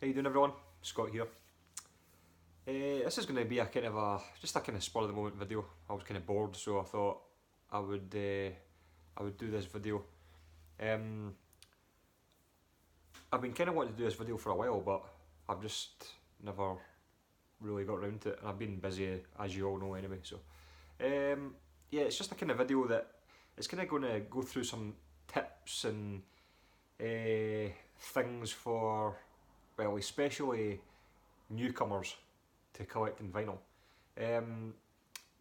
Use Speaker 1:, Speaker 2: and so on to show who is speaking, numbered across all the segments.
Speaker 1: How you doing, everyone? Scott here. This is going to be a kind of just a kind of spur of the moment video. I was kind of bored, so I thought I would do this video. I've been kind of wanting to do this video for a while, but I've just never really got around to it, and I've been busy, as you all know anyway. So yeah, it's just a kind of video that it's kind of going to go through some tips and things for, well, especially newcomers to collecting vinyl.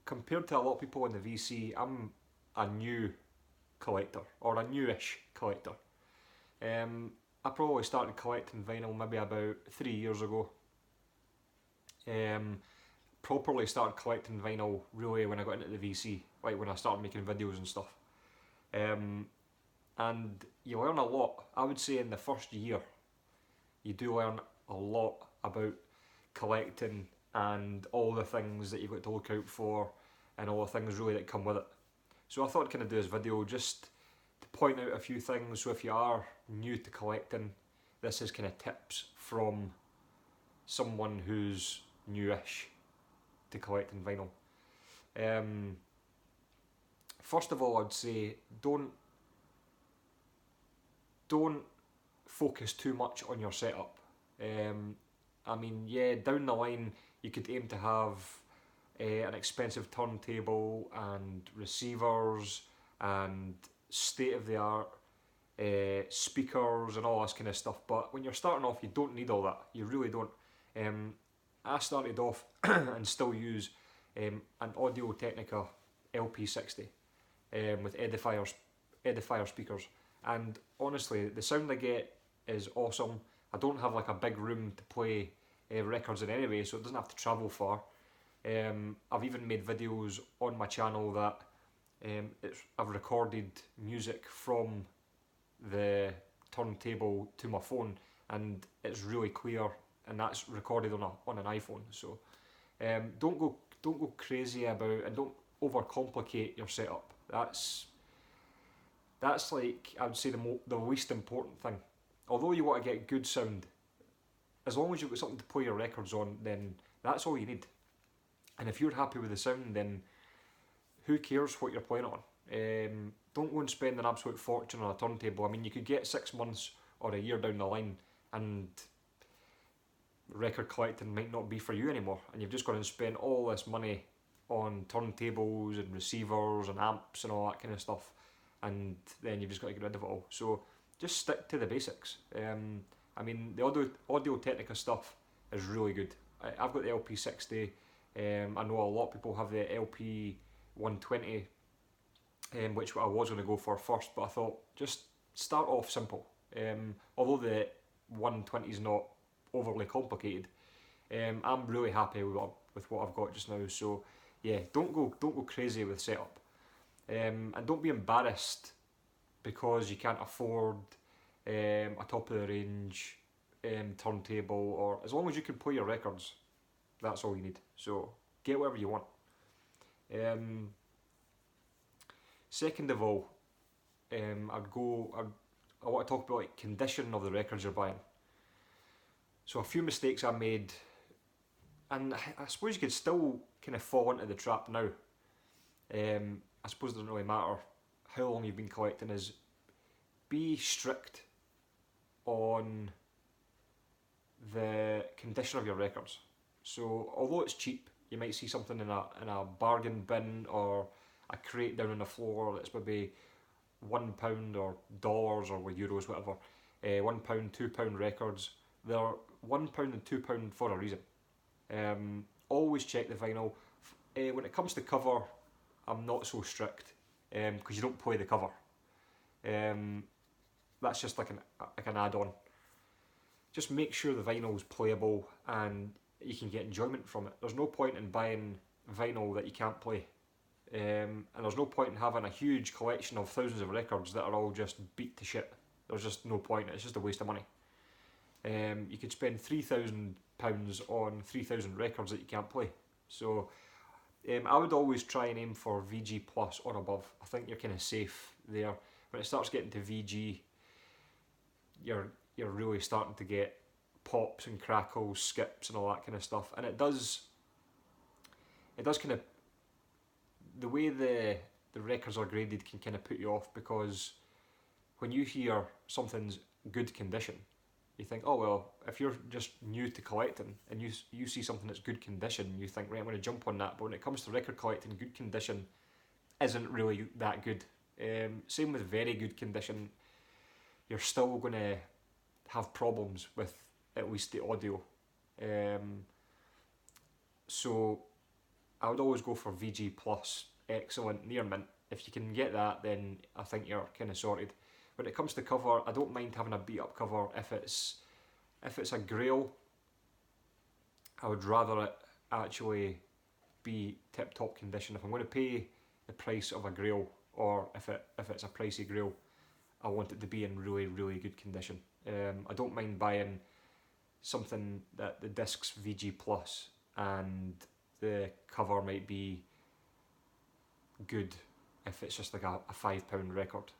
Speaker 1: Compared to a lot of people in the VC, I'm a new collector, or a newish collector. I probably started collecting vinyl maybe about 3 years ago. Properly started collecting vinyl really when I got into the VC, like when I started making videos and stuff. And you learn a lot. I would say in the first year, you do learn a lot about collecting and all the things that you've got to look out for and all the things really that come with it. So I thought I'd kind of do this video just to point out a few things. So if you are new to collecting, this is kind of tips from someone who's newish to collecting vinyl. First of all, I'd say don't focus too much on your setup. I mean, yeah, down the line you could aim to have an expensive turntable and receivers and state-of-the-art speakers and all this kind of stuff, but when you're starting off you don't need all that, you really don't. I started off and still use an Audio-Technica LP60 with edifier speakers, and honestly the sound I get is awesome. I don't have like a big room to play records in anyway, so it doesn't have to travel far. I've even made videos on my channel that I've recorded music from the turntable to my phone, and it's really clear, and that's recorded on an iPhone. So don't go crazy about, and don't overcomplicate your setup. That's like, I would say, the least important thing. Although you want to get good sound, as long as you've got something to play your records on, then that's all you need. And if you're happy with the sound, then who cares what you're playing on? Don't go and spend an absolute fortune on a turntable. I mean, you could get 6 months or a year down the line and record collecting might not be for you anymore, and you've just gone and spent all this money on turntables and receivers and amps and all that kind of stuff, and then you've just got to get rid of it all. So just stick to the basics. I mean, the Audio-Technica stuff is really good. I've got the LP60. I know a lot of people have the LP120, which I was going to go for first, but I thought just start off simple. Although the 120 is not overly complicated, I'm really happy with what I've got just now. So yeah, don't go crazy with setup, and don't be embarrassed because you can't afford a top of the range turntable, or as long as you can play your records, that's all you need. So get whatever you want. Second of all, I want to talk about like condition of the records you're buying. So a few mistakes I made, and I suppose you could still kind of fall into the trap now. I suppose it doesn't really matter how long you've been collecting, is be strict on the condition of your records. So although it's cheap, you might see something in a bargain bin or a crate down on the floor that's maybe £1 or dollars, or with euros, whatever. £1, £2 records. They're £1 and £2 for a reason. Always check the vinyl. When it comes to cover, I'm not so strict because you don't play the cover. That's just like an add-on. Just make sure the vinyl is playable and you can get enjoyment from it. There's no point in buying vinyl that you can't play, and there's no point in having a huge collection of thousands of records that are all just beat to shit. There's just no point. It's just a waste of money. You could spend £3,000 on 3,000 records that you can't play. So I would always try and aim for VG plus or above. I think you're kind of safe there. When it starts getting to VG, you're really starting to get pops and crackles, skips and all that kind of stuff. And it does kind of, the way the records are graded can kind of put you off, because when you hear something's good condition, you think, oh well, if you're just new to collecting and you see something that's good condition, you think, right, I'm going to jump on that. But when it comes to record collecting, good condition isn't really that good. Same with very good condition, you're still going to have problems with at least the audio. So I would always go for VG plus, excellent, near mint. If you can get that, then I think you're kind of sorted. When it comes to cover, I don't mind having a beat up cover if it's a grail. I would rather it actually be tip top condition. If I'm going to pay the price of a grail, or if it's a pricey grail, I want it to be in really, really good condition. I don't mind buying something that the disc's VG plus and the cover might be good if it's just like a £5 record.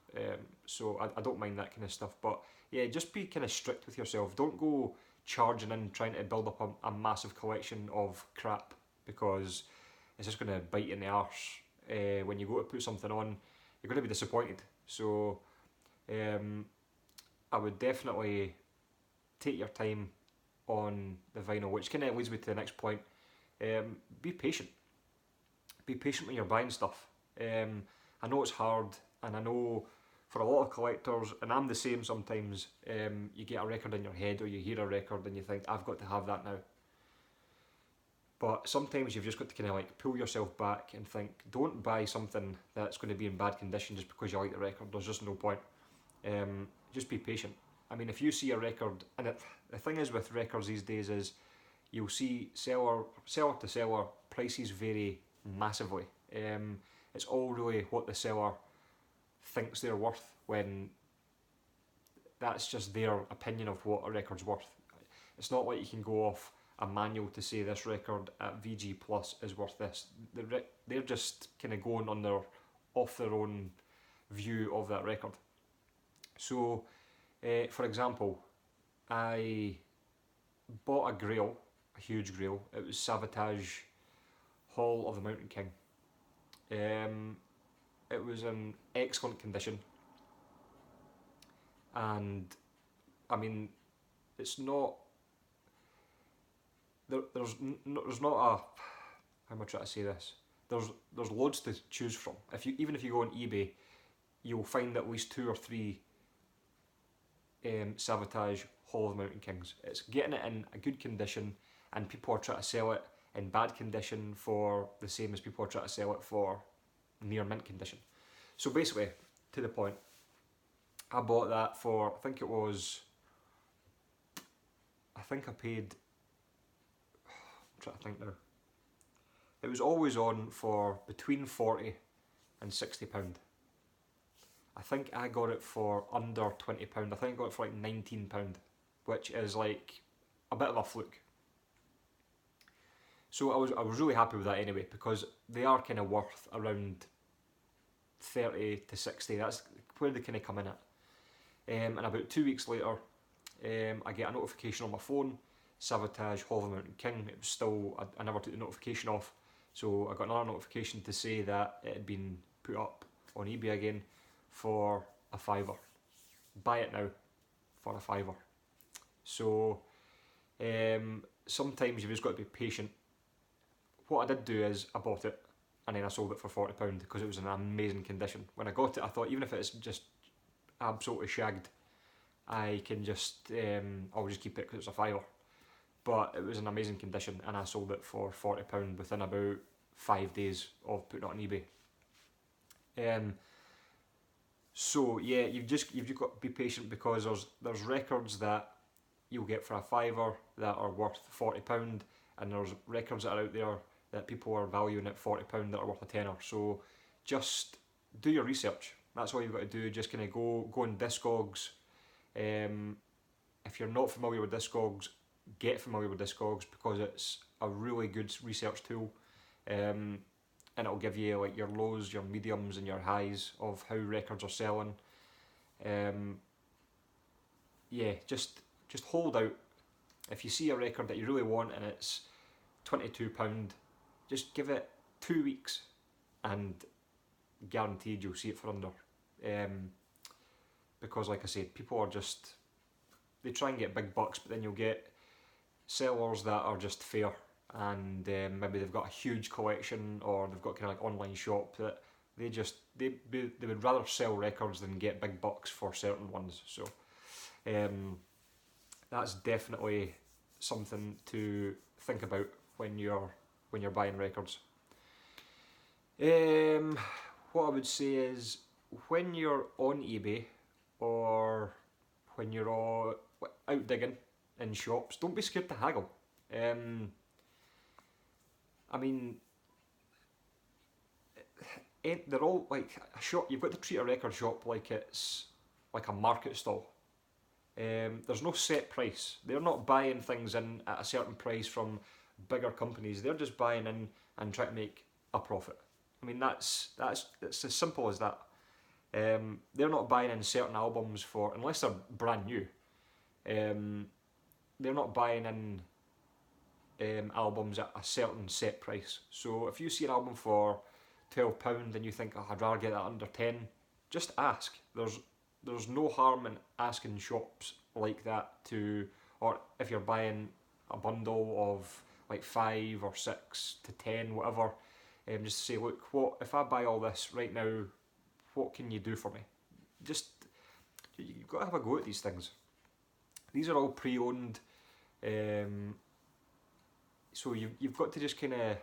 Speaker 1: So I don't mind that kind of stuff. But yeah, just be kind of strict with yourself. Don't go charging in trying to build up a massive collection of crap, because it's just going to bite you in the arse. When you go to put something on, you're going to be disappointed. So I would definitely take your time on the vinyl, which kind of leads me to the next point. Be patient. Be patient when you're buying stuff. I know it's hard, and I know for a lot of collectors, and I'm the same sometimes, you get a record in your head, or you hear a record and you think, I've got to have that now. But sometimes you've just got to kind of like pull yourself back and think, don't buy something that's going to be in bad condition just because you like the record. There's just no point. Just be patient. I mean, if you see a record, and the thing is with records these days is, you'll see seller to seller, prices vary massively. It's all really what the seller thinks they're worth, when that's just their opinion of what a record's worth. It's not like you can go off a manual to say this record at VG plus is worth this. They're just kind of going on off their own view of that record. So, for example, I bought a grail, a huge grail. It was Savatage Hall of the Mountain King. It was in excellent condition, and I mean, it's not. There's not a. How am I trying to say this? There's loads to choose from. Even if you go on eBay, you'll find at least 2 or 3 Savatage Hall of the Mountain Kings. It's getting it in a good condition, and people are trying to sell it in bad condition for the same as people are trying to sell it for near mint condition. So basically, to the point, I bought that for, I think I paid, I'm trying to think now, it was always on for between 40 and £60. I think I got it for under £20. I think I got it for like £19, which is like a bit of a fluke. So I was really happy with that anyway, because they are kind of worth around 30 to 60. That's where they kind of come in at. And about 2 weeks later, I get a notification on my phone, Savatage Hall of the Mountain King. It was still, I never took the notification off, so I got another notification to say that it had been put up on eBay again for a £5. Buy it now for a £5. So sometimes you've just got to be patient. What I did do is I bought it and then I sold it for £40 because it was in amazing condition. When I got it, I thought, even if it's just absolutely shagged, I can just I'll just keep it because it's a £5. But it was in amazing condition, and I sold it for £40 within about 5 days of putting it on eBay. So yeah, you've just got to be patient, because there's records that you'll get for a £5 that are worth £40, and there's records that are out there that people are valuing at £40 that are worth a tenner. So just do your research. That's all you've got to do. Just kind of go on Discogs. If you're not familiar with Discogs, get familiar with Discogs, because it's a really good research tool, and it'll give you like your lows, your mediums, and your highs of how records are selling. Yeah, just hold out, If you see a record that you really want and it's £22, just give it 2 weeks and guaranteed you'll see it for under. Because like I said, people are just, they try and get big bucks, but then you'll get sellers that are just fair, and maybe they've got a huge collection, or they've got kind of like online shop that they would rather sell records than get big bucks for certain ones. So that's definitely something to think about when you're buying records. What I would say is, when you're on eBay or when you're out digging in shops, don't be scared to haggle. I mean, they're all like a shop. You've got to treat a record shop like it's like a market stall. There's no set price. They're not buying things in at a certain price from bigger companies. They're just buying in and trying to make a profit. I mean, it's as simple as that. They're not buying in certain albums for, unless they're brand new. They're not buying in albums at a certain set price. So if you see an album for £12 and you think, oh, I'd rather get that under 10, just ask. There's no harm in asking shops like that or if you're buying a bundle of like 5 or 6 to 10, whatever, just say, look, what if I buy all this right now, what can you do for me? You've got to have a go at these things. These are all pre-owned, so you've got to just you've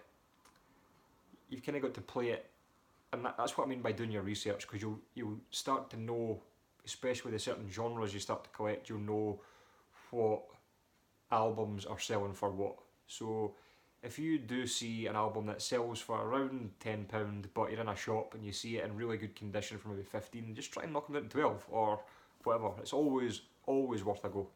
Speaker 1: kind of got to play it, and that's what I mean by doing your research, because you'll start to know, especially the certain genres you start to collect, you'll know what albums are selling for what. So if you do see an album that sells for around £10, but you're in a shop and you see it in really good condition for maybe 15, just try and knock them down to 12 or whatever. It's always worth a go.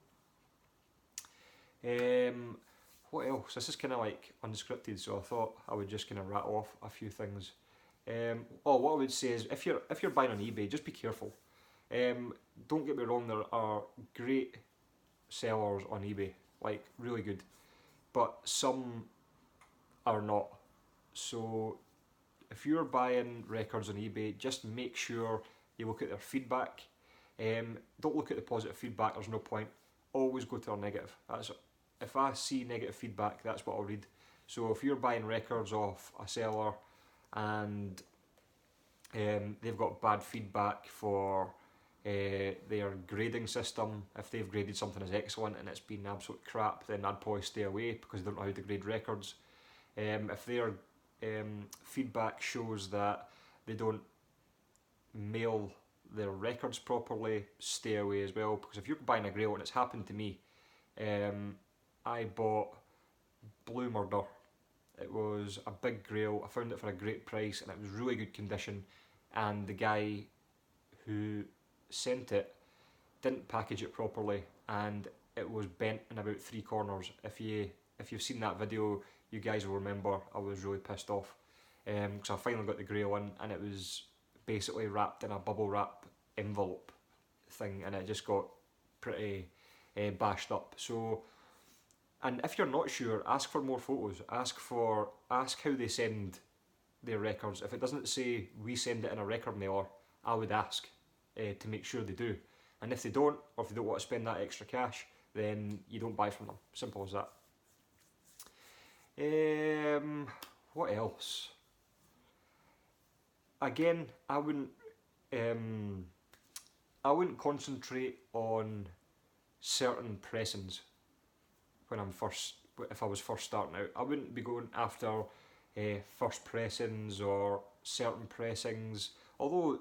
Speaker 1: What else? This is kind of like unscripted, so I thought I would just kind of rattle off a few things. What I would say is, if you're buying on eBay, just be careful. Don't get me wrong, there are great sellers on eBay, like really good, but some are not. So if you're buying records on eBay, just make sure you look at their feedback. Don't look at the positive feedback, there's no point. Always go to their negative. If I see negative feedback, that's what I'll read. So if you're buying records off a seller and they've got bad feedback for their grading system, if they've graded something as excellent and it's been absolute crap, then I'd probably stay away, because they don't know how to grade records. If their feedback shows that they don't mail their records properly, stay away as well, because if you're buying a grail, and it's happened to me, I bought Blue Murder. It was a big grail. I found it for a great price and it was really good condition, and the guy who sent it didn't package it properly and it was bent in about 3 corners. If you've seen that video, you guys will remember I was really pissed off, because I finally got the grail in and it was basically wrapped in a bubble wrap envelope thing, and it just got pretty bashed up. So, and if you're not sure, ask for more photos. Ask how they send their records. If it doesn't say we send it in a record mailer, I would ask to make sure they do. And if they don't, or if they don't want to spend that extra cash, then you don't buy from them. Simple as that. What else? Again, I wouldn't concentrate on certain pressings if I was first starting out. I wouldn't be going after first pressings or certain pressings, although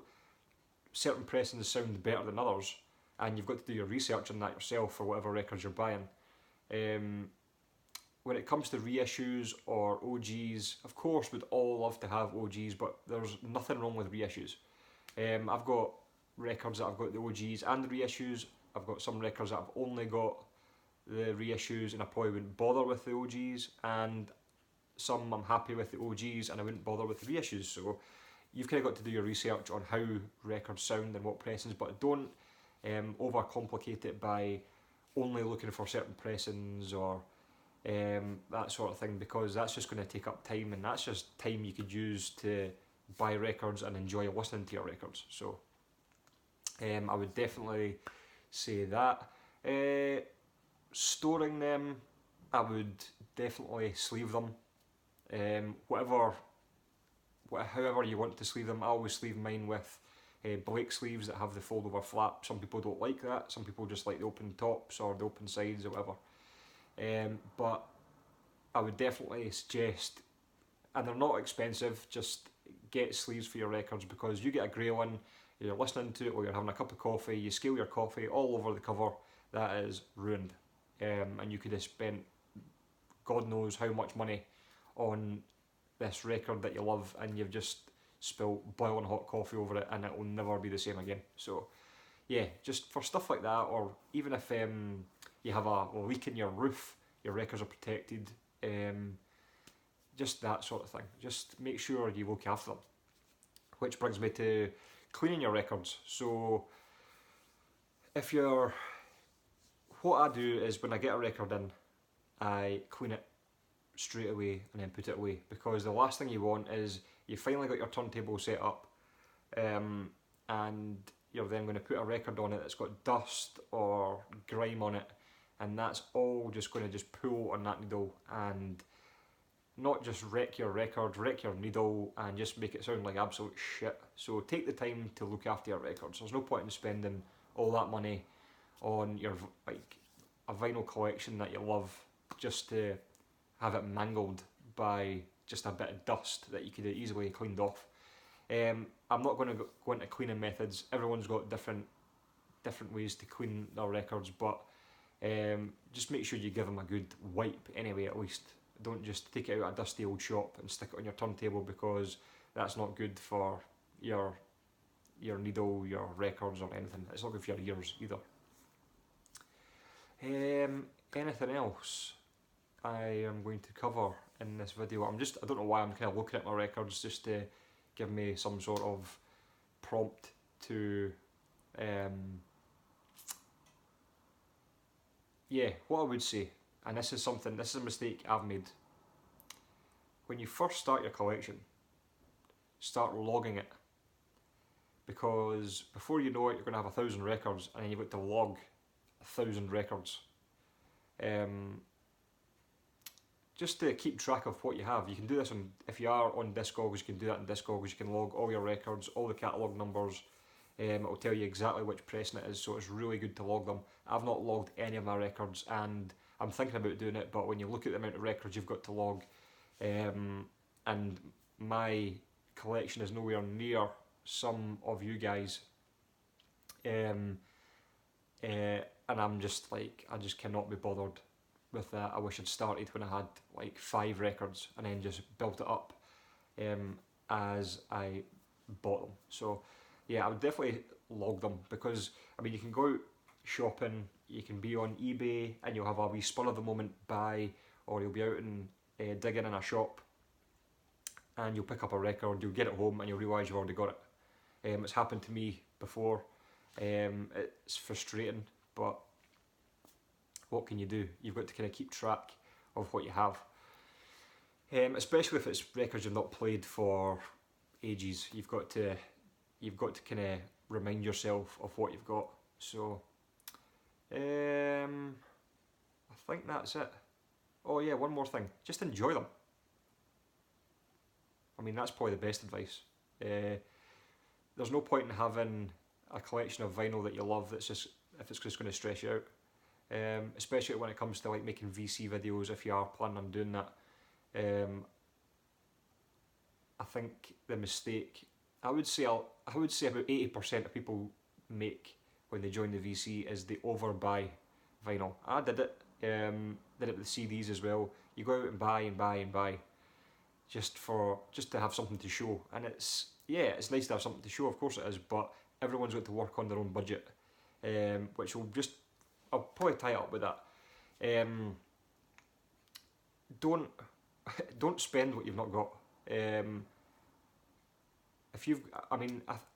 Speaker 1: certain pressings sound better than others, and you've got to do your research on that yourself for whatever records you're buying. When it comes to reissues or OGs, of course we'd all love to have OGs, but there's nothing wrong with reissues. I've got records that I've got the OGs and the reissues. I've got some records that I've only got the reissues and I probably wouldn't bother with the OGs, and some I'm happy with the OGs and I wouldn't bother with the reissues. So you've kind of got to do your research on how records sound and what pressings, but don't overcomplicate it by only looking for certain pressings or that sort of thing, because that's just going to take up time, and that's just time you could use to buy records and enjoy listening to your records. So I would definitely say that. Storing them, I would definitely sleeve them. However you want to sleeve them, I always sleeve mine with Blake sleeves that have the fold over flap. Some people don't like that, some people just like the open tops or the open sides or whatever. But I would definitely suggest, and they're not expensive, just get sleeves for your records, because you get a grey one, you're listening to it while you're having a cup of coffee, you spill your coffee all over the cover, that is ruined. And you could have spent God knows how much money on this record that you love, and you've just spilled boiling hot coffee over it, and it will never be the same again. So yeah, just for stuff like that, or even if you have a leak in your roof, your records are protected, just that sort of thing. Just make sure you look after them. Which brings me to cleaning your records. So what I do is when I get a record in, I clean it straight away and then put it away, because the last thing you want is you finally got your turntable set up, and you're then going to put a record on it that's got dust or grime on it, and that's all just going to just pull on that needle and not just wreck your record, wreck your needle, and just make it sound like absolute shit. So take the time to look after your records. There's no point in spending all that money on your a vinyl collection that you love just to have it mangled by just a bit of dust that you could have easily cleaned off. I'm not going to go into cleaning methods. Everyone's got different ways to clean their records, but just make sure you give them a good wipe anyway, at least. Don't just take it out of a dusty old shop and stick it on your turntable, because that's not good for your needle, your records, or anything. It's not good for your ears either. Anything else I am going to cover in this video? I don't know why I'm kind of looking at my records, just to give me some sort of prompt to what I would say, and this is a mistake I've made. When you first start your collection, start logging it, because before you know it, you're going to have 1,000 records, and then you've got to log 1,000 records. Just to keep track of what you have. You can do this if you are on Discogs, you can do that in Discogs. You can log all your records, all the catalogue numbers. It will tell you exactly which pressing it is, so it's really good to log them. I've not logged any of my records, and I'm thinking about doing it, but when you look at the amount of records you've got to log, and my collection is nowhere near some of you guys, and I'm just like, I just cannot be bothered with that. I wish I'd started when I had like 5 records and then just built it up as I bought them. So yeah, I would definitely log them, because I mean, you can go out shopping, you can be on eBay and you'll have a wee spur of the moment buy, or you'll be out and digging in a shop and you'll pick up a record, you'll get it home and you'll realise you've already got it. It's happened to me before. It's frustrating, but what can you do? You've got to kind of keep track of what you have, especially if it's records you've not played for ages. You've got to kind of remind yourself of what you've got. So I think that's it. Oh yeah, one more thing. Just enjoy them. I mean, that's probably the best advice. There's no point in having a collection of vinyl that you love if it's just going to stress you out. Especially when it comes to like making VC videos, if you are planning on doing that. I think the mistake I would say about 80% of people make when they join the VC is they overbuy vinyl. I did it. Did it with CDs as well. You go out and buy and buy and buy, just to have something to show. And it's nice to have something to show, of course it is. But everyone's got to work on their own budget, which I'll probably tie it up with that. Don't spend what you've not got.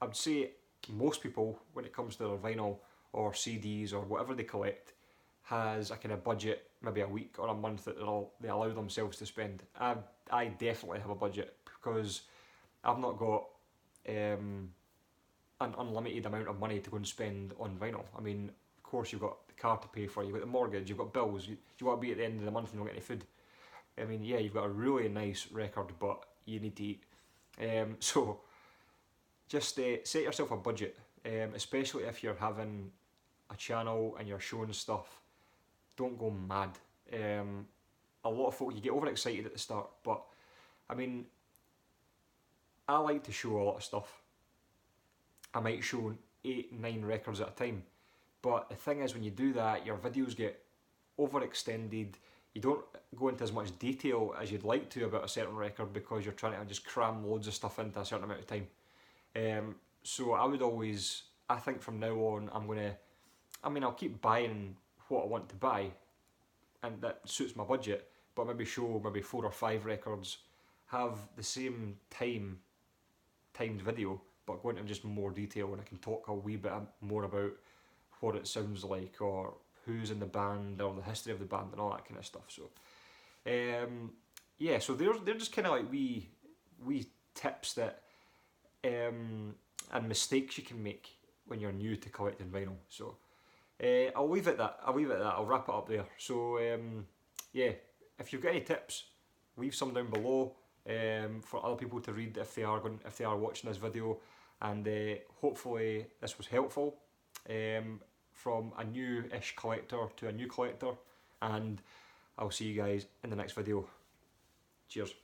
Speaker 1: I'd say most people, when it comes to their vinyl or CDs or whatever they collect, has a kind of budget, maybe a week or a month that they allow themselves to spend. I definitely have a budget because I've not got an unlimited amount of money to go and spend on vinyl. I mean, of course you've got the car to pay for, you've got the mortgage, you've got bills, you want to be at the end of the month and you don't get any food. I mean, yeah, you've got a really nice record, but you need to eat. So just set yourself a budget, especially if you're having a channel and you're showing stuff. Don't go mad. A lot of folk, you get overexcited at the start, but I mean, I like to show a lot of stuff. I might show 8, 9 records at a time, but the thing is, when you do that, your videos get overextended. You don't go into as much detail as you'd like to about a certain record because you're trying to just cram loads of stuff into a certain amount of time. So I think from now on, I'll keep buying what I want to buy, and that suits my budget, but maybe show 4 or 5 records, have the same timed video, but go into just more detail, and I can talk a wee bit more about what it sounds like, or who's in the band, or the history of the band, and all that kind of stuff. So, so they're just kind of like wee tips that and mistakes you can make when you're new to collecting vinyl. So, I'll leave it at that. I'll wrap it up there. So, if you've got any tips, leave some down below for other people to read if they are watching this video, and hopefully this was helpful. From a newish collector to a new collector, and I'll see you guys in the next video. Cheers.